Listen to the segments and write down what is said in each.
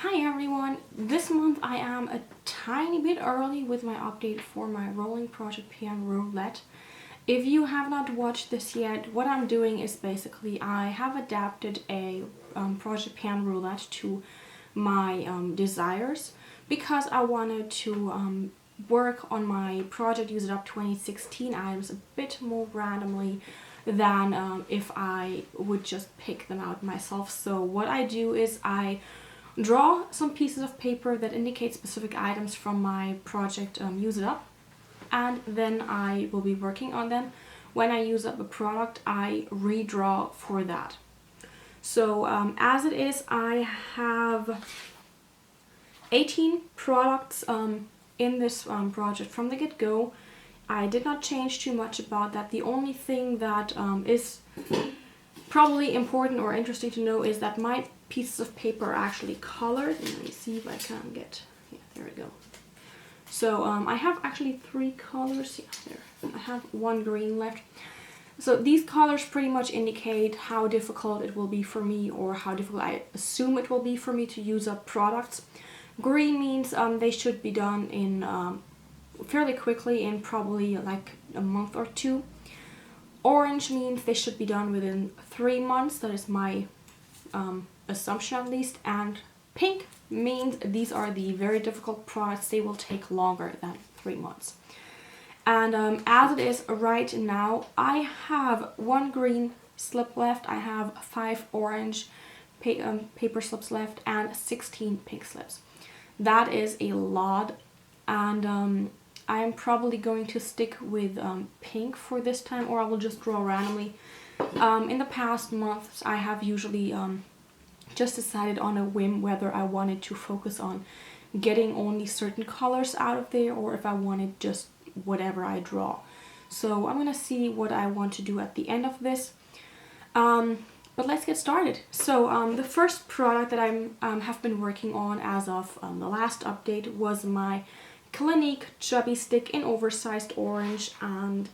Hi everyone! This month I am a tiny bit early with my update for my Rolling Project Pan Roulette. If you have not watched this yet, what I'm doing is basically I have adapted a Project Pan Roulette to my desires because I wanted to work on my project Use It Up 2016 items a bit more randomly than if I would just pick them out myself. So what I do is I draw some pieces of paper that indicate specific items from my project Use It Up, and then I will be working on them. When I use up a product, I redraw for that. So as it is, I have 18 products in this project from the get-go. I did not change too much about that. The only thing that is probably important or interesting to know is that my pieces of paper are actually colored. Let me see if I can get, yeah, there we go. So I have actually 3 colors. Yeah, there. I have 1 green left. So these colors pretty much indicate how difficult it will be for me, or how difficult I assume it will be for me to use up products. Green means they should be done in fairly quickly, in probably like a month or 2. Orange means they should be done within 3 months. That is my assumption at least. And pink means these are the very difficult products. They will take longer than 3 months. And as it is right now, I have 1 green slip left. I have 5 orange paper slips left and 16 pink slips. That is a lot, and I am probably going to stick with pink for this time, or I will just draw randomly. In the past months, I have usually just decided on a whim whether I wanted to focus on getting only certain colors out of there, or if I wanted just whatever I draw. So I'm gonna see what I want to do at the end of this. But let's get started. So the first product that I have been working on as of the last update was my Clinique Chubby stick in Oversized orange, and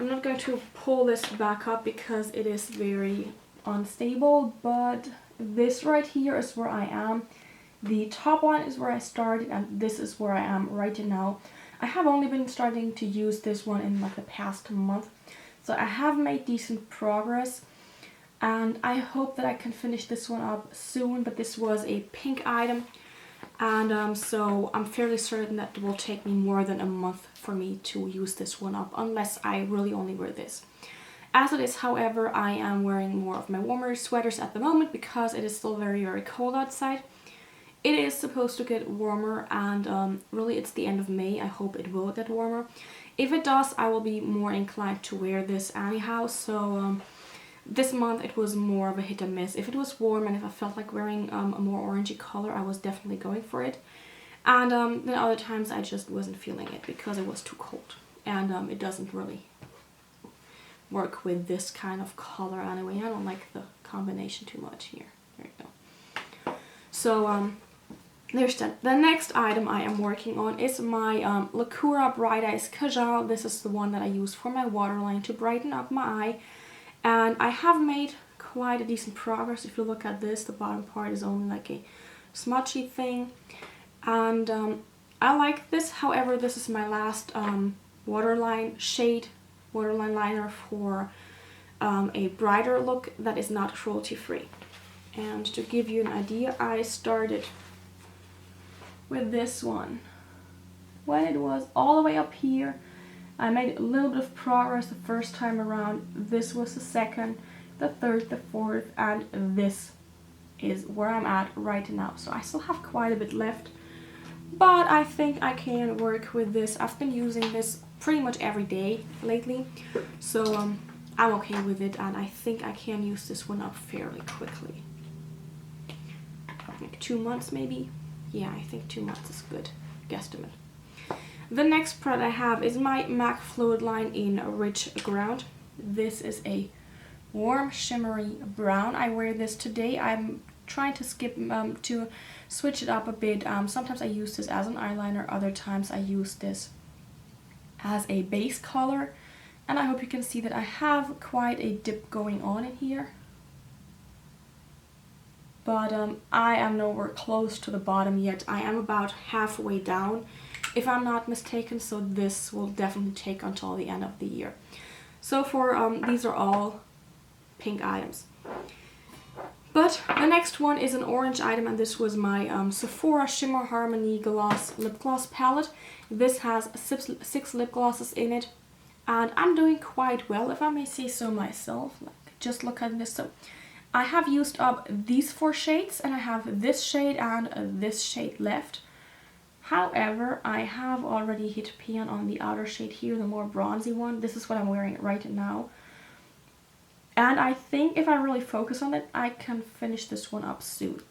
I'm not going to pull this back up because it is very unstable, but this right here is where I am. The top one is where I started, and this is where I am right now. I have only been starting to use this one in like the past month, so I have made decent progress, and I hope that I can finish this one up soon. But this was a pink item, and so I'm fairly certain that it will take me more than a month for me to use this one up, unless I really only wear this. As it is, however, I am wearing more of my warmer sweaters at the moment because it is still very, very cold outside. It is supposed to get warmer, and really it's the end of May. I hope it will get warmer. If it does, I will be more inclined to wear this anyhow. So this month it was more of a hit and miss. If it was warm and if I felt like wearing a more orangey color, I was definitely going for it. And then other times I just wasn't feeling it because it was too cold. And it doesn't really work with this kind of color anyway. I don't like the combination too much here. There you go. So there's that. The next item I am working on is my Lacura Bright Eyes Kajal. This is the one that I use for my waterline to brighten up my eye. And I have made quite a decent progress. If you look at this, the bottom part is only like a smudgy thing. And I like this. However, this is my last waterline liner for a brighter look that is not cruelty-free. And to give you an idea, I started with this one when it was all the way up here. I made a little bit of progress the first time around. This was the second, the third, the fourth, and this is where I'm at right now. So I still have quite a bit left, but I think I can work with this. I've been using this pretty much every day lately, so I'm okay with it, and I think I can use this one up fairly quickly. Like 2 months maybe? Yeah, I think 2 months is good guesstimate. The next product I have is my MAC Fluidline in Rich Ground. This is a warm shimmery brown. I wear this today. I'm trying to skip to switch it up a bit. Sometimes I use this as an eyeliner, other times I use this as a base color. And I hope you can see that I have quite a dip going on in here. but I am nowhere close to the bottom yet. I am about halfway down, if I'm not mistaken, so this will definitely take until the end of the year. So for these are all pink items. But the next one is an orange item, and this was my Sephora Shimmer Harmony Gloss Lip Gloss palette. This has 6 lip glosses in it, and I'm doing quite well, if I may say so myself. Like, just look at this. So I have used up these 4 shades, and I have this shade and this shade left. However, I have already hit pan on the outer shade here, the more bronzy one. This is what I'm wearing right now. And I think if I really focus on it, I can finish this one up soon.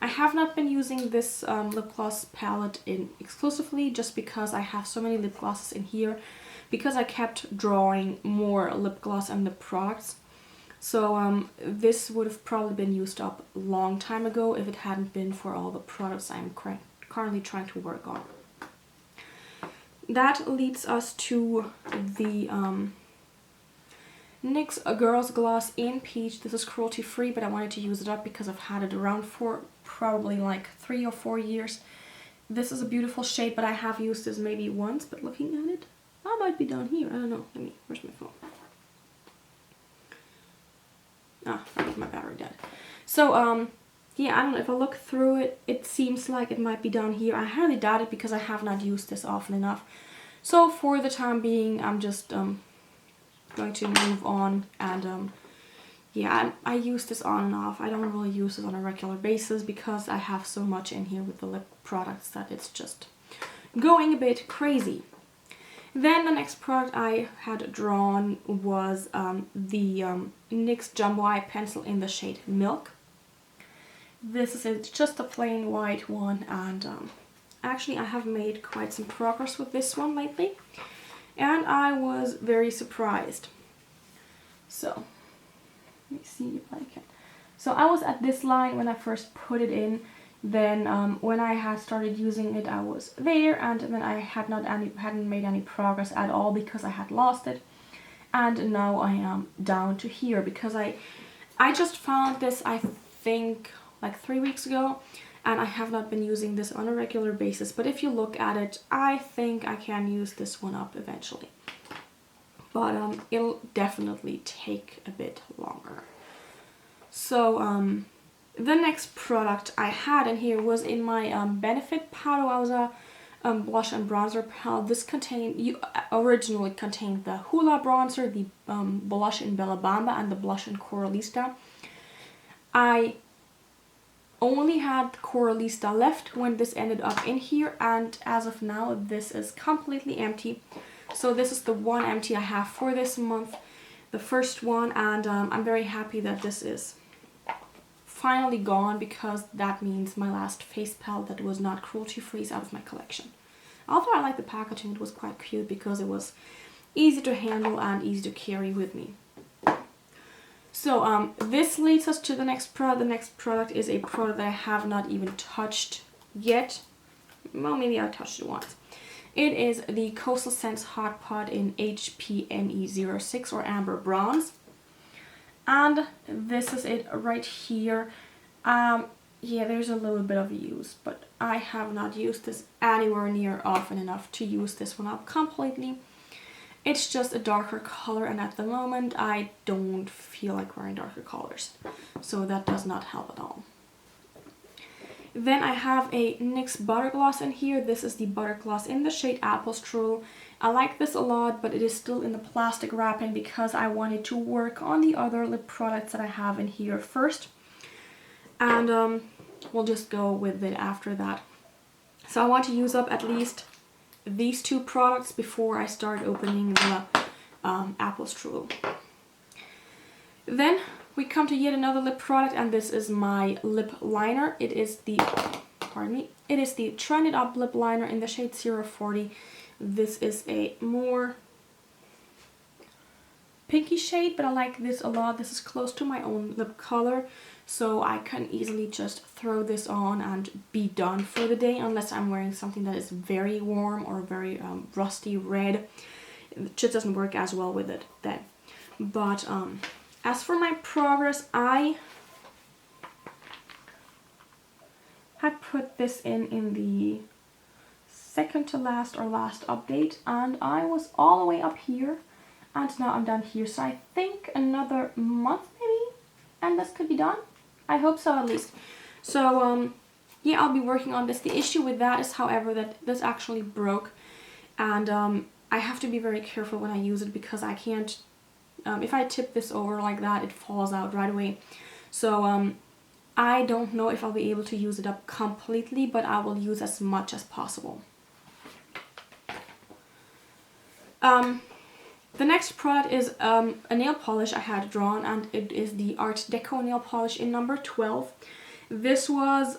I have not been using this lip gloss palette exclusively, just because I have so many lip glosses in here, because I kept drawing more lip gloss and lip products. So this would have probably been used up a long time ago if it hadn't been for all the products I'm currently trying to work on. That leads us to the NYX Girls Gloss in Peach. This is cruelty free, but I wanted to use it up because I've had it around for probably like 3 or 4 years. This is a beautiful shade, but I have used this maybe once, but looking at it, I might be down here. I don't know. Where's my phone? Ah, my battery dead. So, yeah, I don't know. If I look through it, it seems like it might be down here. I highly doubt it because I have not used this often enough. So for the time being, I'm just going to move on, and yeah, I use this on and off. I don't really use this on a regular basis because I have so much in here with the lip products that it's just going a bit crazy. Then the next product I had drawn was the NYX Jumbo Eye Pencil in the shade Milk. This is just a plain white one, and actually I have made quite some progress with this one lately, and I was very surprised. So let me see if I can. So I was at this line when I first put it in. Then when I had started using it, I was there, and then I hadn't made any progress at all because I had lost it. And now I am down to here because I just found this, I think, like 3 weeks ago, and I have not been using this on a regular basis. But if you look at it, I think I can use this one up eventually. But it'll definitely take a bit longer. So the next product I had in here was in my Benefit Powder Wowza blush and bronzer palette. This originally contained the Hula bronzer, the blush in Bella Bamba, and the blush in Coralista. I only had Coralista left when this ended up in here, and as of now this is completely empty. So this is the one empty I have for this month, the first one, and I'm very happy that this is finally gone, because that means my last face palette that was not cruelty free is out of my collection. Although I like the packaging, it was quite cute because it was easy to handle and easy to carry with me. So this leads us to the next product. The next product is a product that I have not even touched yet. Well, maybe I touched it once. It is the Coastal Scents Hot Pot in HPME06 or Amber Bronze. And this is it right here. Yeah, there's a little bit of use, but I have not used this anywhere near often enough to use this one up completely. It's just a darker color, and at the moment I don't feel like wearing darker colors, so that does not help at all. Then I have a NYX Butter Gloss in here. This is the Butter Gloss in the shade Apple Strudel. I like this a lot, but it is still in the plastic wrapping because I wanted to work on the other lip products that I have in here first. And we'll just go with it after that. So I want to use up at least these 2 products before I start opening the Apple Strudel. Then we come to yet another lip product, and this is my lip liner. It is the, it is the Trend It Up lip liner in the shade 040. This is a more pinky shade, but I like this a lot. This is close to my own lip color, so I can easily just throw this on and be done for the day, unless I'm wearing something that is very warm or very rusty red. It just doesn't work as well with it then. But as for my progress, I put this in the second to last or last update, and I was all the way up here, and now I'm down here. So I think another month maybe, and this could be done. I hope so, at least. So yeah, I'll be working on this. The issue with that is, however, that this actually broke, and I have to be very careful when I use it, because I can't, if I tip this over like that, it falls out right away. So I don't know if I'll be able to use it up completely, but I will use as much as possible. The next product is a nail polish I had drawn, and it is the Art Deco nail polish in number 12. This was,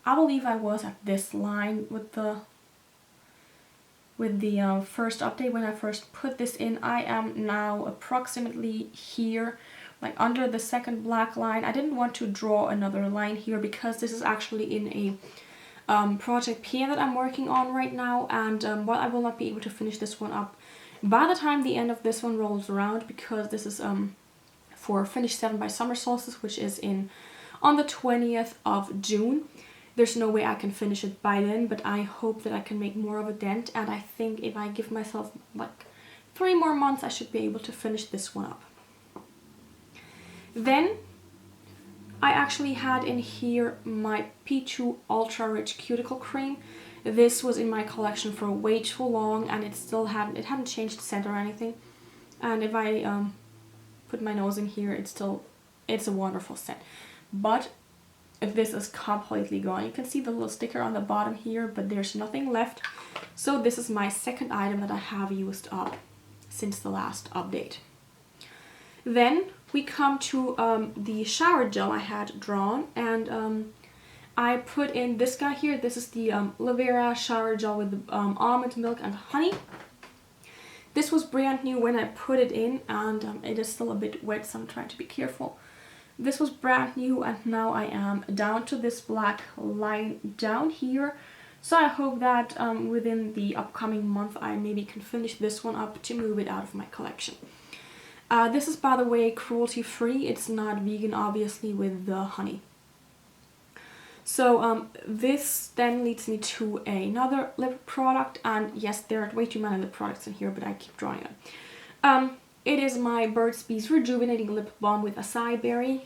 I believe I was at this line with the first update when I first put this in. I am now approximately here, like under the second black line. I didn't want to draw another line here because this is actually in a project Pan that I'm working on right now, and well, I will not be able to finish this one up by the time the end of this one rolls around, because this is for Finish 7 by Summer Solstice, which is on the 20th of June. There's no way I can finish it by then, but I hope that I can make more of a dent, and I think if I give myself like 3 more months, I should be able to finish this one up. Then I actually had in here my P2 Ultra Rich Cuticle Cream. This was in my collection for way too long, and it hadn't changed the scent or anything. And if I put my nose in here, it's a wonderful scent. But this is completely gone. You can see the little sticker on the bottom here, but there's nothing left. So this is my second item that I have used up since the last update. Then we come to the shower gel I had drawn, and I put in this guy here. This is the Lacura shower gel with almond milk and honey. This was brand new when I put it in, and it is still a bit wet, so I'm trying to be careful. This was brand new, and now I am down to this black line down here. So I hope that within the upcoming month I maybe can finish this one up to move it out of my collection. This is, by the way, cruelty-free. It's not vegan, obviously, with the honey. So this then leads me to another lip product, and yes, there are way too many lip products in here, but I keep drawing it. It is my Burt's Bees Rejuvenating Lip Balm with Acai Berry.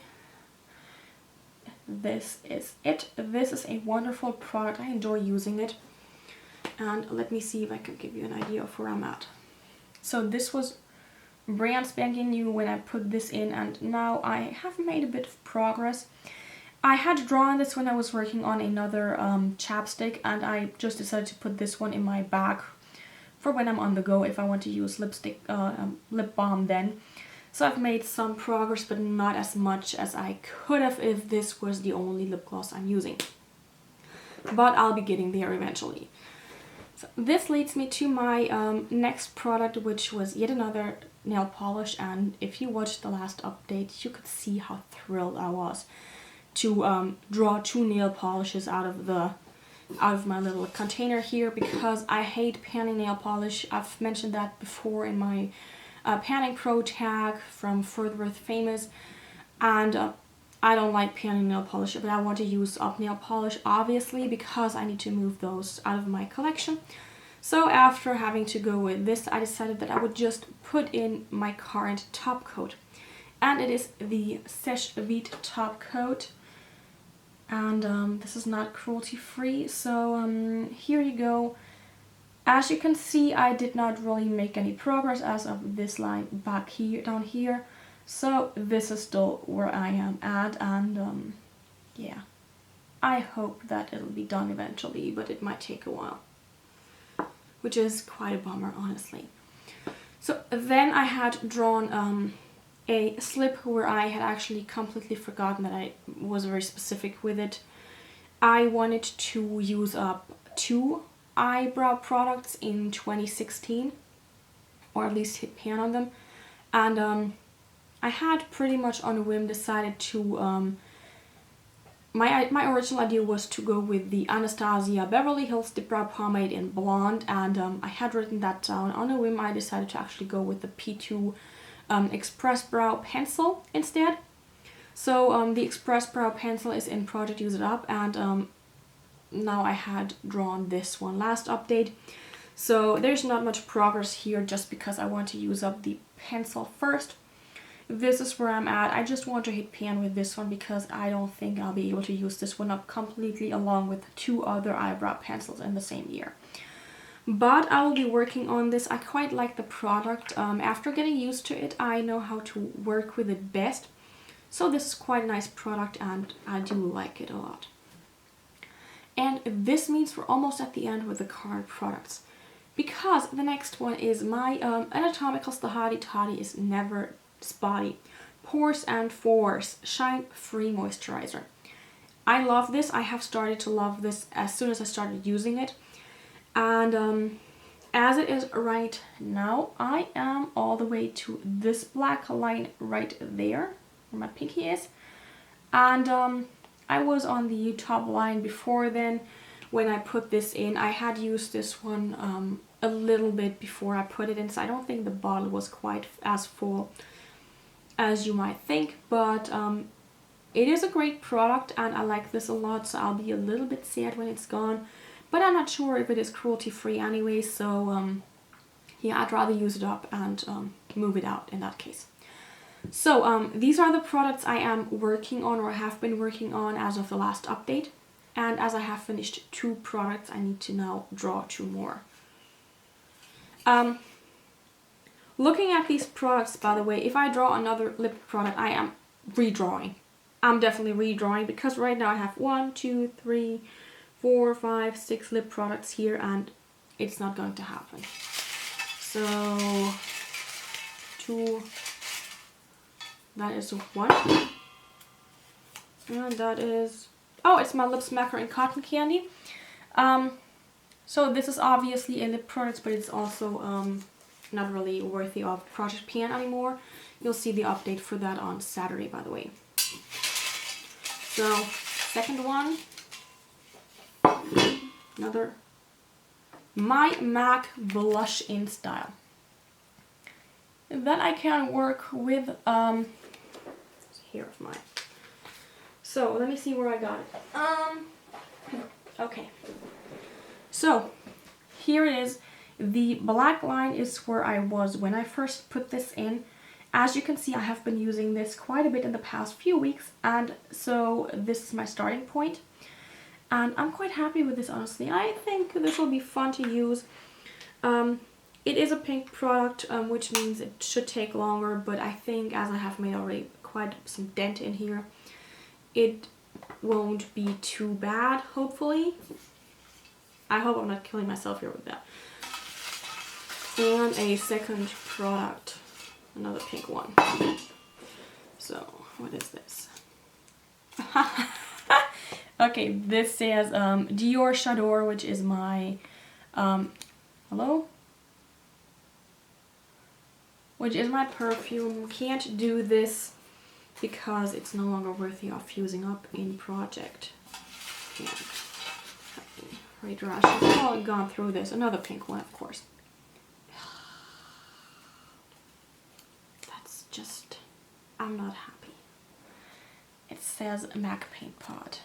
This is it. This is a wonderful product. I enjoy using it. And let me see if I can give you an idea of where I'm at. So this was brand spanking new when I put this in, and now I have made a bit of progress. I had drawn this when I was working on another chapstick, and I just decided to put this one in my bag for when I'm on the go, if I want to use lip balm then. So I've made some progress, but not as much as I could have if this was the only lip gloss I'm using. But I'll be getting there eventually. So this leads me to my next product, which was yet another nail polish, and if you watched the last update, you could see how thrilled I was to draw 2 nail polishes out of my little container here, because I hate panning nail polish. I've mentioned that before in my panning pro tag from Fort Worth Famous, and I don't like panning nail polish, but I want to use up nail polish obviously because I need to move those out of my collection. So after having to go with this, I decided that I would just put in my current top coat, and it is the Seche Vite top coat. And this is not cruelty free, so here you go. As you can see, I did not really make any progress as of this line back here, down here. So this is still where I am at, and yeah, I hope that it'll be done eventually, but it might take a while, which is quite a bummer, honestly. So then I had drawn a slip where I had actually completely forgotten that I was very specific with it. I wanted to use up 2 eyebrow products in 2016, or at least hit pan on them, and I had pretty much on a whim decided to my original idea was to go with the Anastasia Beverly Hills Dip Brow Pomade in Blonde, and I had written that down. On a whim I decided to actually go with the P2 Express Brow Pencil instead. So the Express Brow Pencil is in Project Use It Up, and now I had drawn this one last update. So there's not much progress here just because I want to use up the pencil first. This is where I'm at. I just want to hit pan with this one because I don't think I'll be able to use this one up completely along with 2 other eyebrow pencils in the same year. But I will be working on this. I quite like the product. After getting used to it, I know how to work with it best. So this is quite a nice product and I do like it a lot. And this means we're almost at the end with the card products. Because the next one is my Anatomicals The Hottie Toddy is Never Spotty Pores and Pores Shine Free Moisturizer. I love this. I have started to love this as soon as I started using it. And as it is right now, I am all the way to this black line right there, where my pinky is. And I was on the top line before then when I put this in. I had used this one a little bit before I put it in, so I don't think the bottle was quite as full as you might think, but it is a great product and I like this a lot, so I'll be a little bit sad when it's gone, but I'm not sure if it is cruelty free anyway, so yeah, I'd rather use it up and move it out in that case. So these are the products I am working on or have been working on as of the last update, and as I have finished 2 products, I need to now draw 2 more. Looking at these products, by the way, if I draw another lip product, I am redrawing. I'm definitely redrawing because right now I have 1, 2, 3, 4, 5, 6 lip products here and it's not going to happen. So 2, that is 1. And that is, oh, it's my Lip Smacker in Cotton Candy. So this is obviously a lip product, but it's also not really worthy of Project Pan anymore. You'll see the update for that on Saturday, by the way. So, second one, another My MAC Blush in Style. Then I can work with, here's mine. So, let me see where I got it. Okay. So, here it is. The black line is where I was when I first put this in. As you can see, I have been using this quite a bit in the past few weeks, and so this is my starting point. And I'm quite happy with this, honestly. I think this will be fun to use. It is a pink product, which means it should take longer, but I think as I have made already quite some dent in here, it won't be too bad, hopefully. I hope I'm not killing myself here with that. And a second product, another pink one. So, what is this? Okay, this says Dior Chador, which is my, hello? Which is my perfume. Can't do this because it's no longer worthy of fusing up in Project. Yeah. Right, I should have all gone through this. Another pink one, of course. That's just, I'm not happy. It says MAC Paint Pot.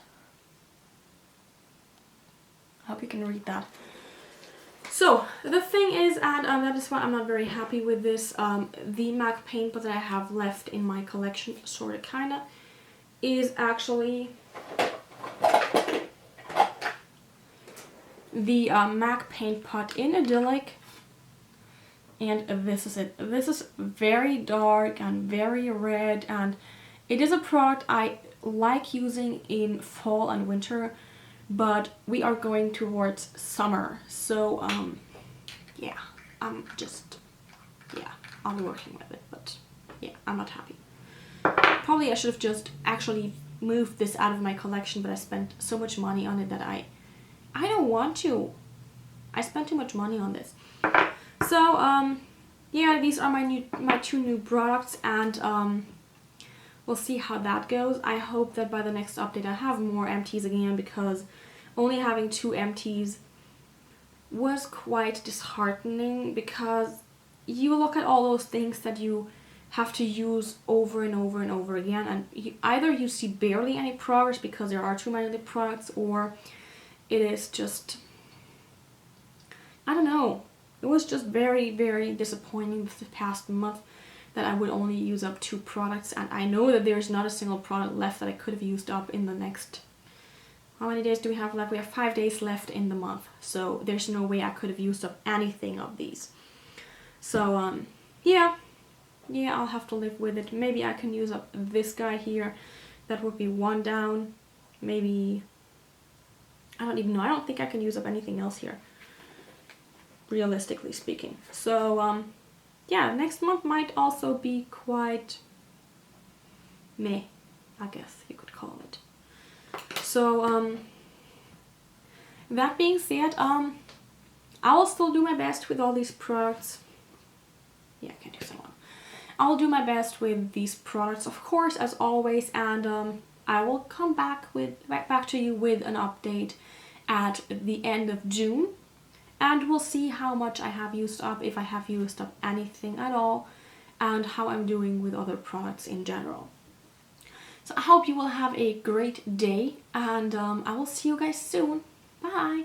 I hope you can read that. So, the thing is, and that is why I'm not very happy with this, the MAC Paint Pot that I have left in my collection, sort of, kinda, is actually the MAC Paint Pot in Idyllic, and this is it. This is very dark and very red, and it is a product I like using in fall and winter, but we are going towards summer, so yeah, I'm just, yeah, I'll be working with it, but yeah, I'm not happy. Probably I should have just actually moved this out of my collection, but I spent so much money on it that I don't want to. I spent too much money on this. So, yeah, these are my 2 new products, and we'll see how that goes. I hope that by the next update I have more empties again, because only having 2 empties was quite disheartening, because you look at all those things that you have to use over and over and over again, and either you see barely any progress because there are too many products, or it is just, I don't know, it was just very, very disappointing this past month that I would only use up 2 products, and I know that there's not a single product left that I could have used up in the next, how many days do we have left? We have 5 days left in the month, so there's no way I could have used up anything of these. So yeah, I'll have to live with it. Maybe I can use up this guy here. That would be 1 down. Maybe, I don't even know. I don't think I can use up anything else here, realistically speaking. So yeah, next month might also be quite meh, I guess you could call it. So that being said, I will still do my best with all these products. Yeah, I can't use that one. I'll do my best with these products, of course, as always, and I will come back to you with an update at the end of June, and we'll see how much I have used up, if I have used up anything at all, and how I'm doing with other products in general. So I hope you will have a great day, and I will see you guys soon. Bye!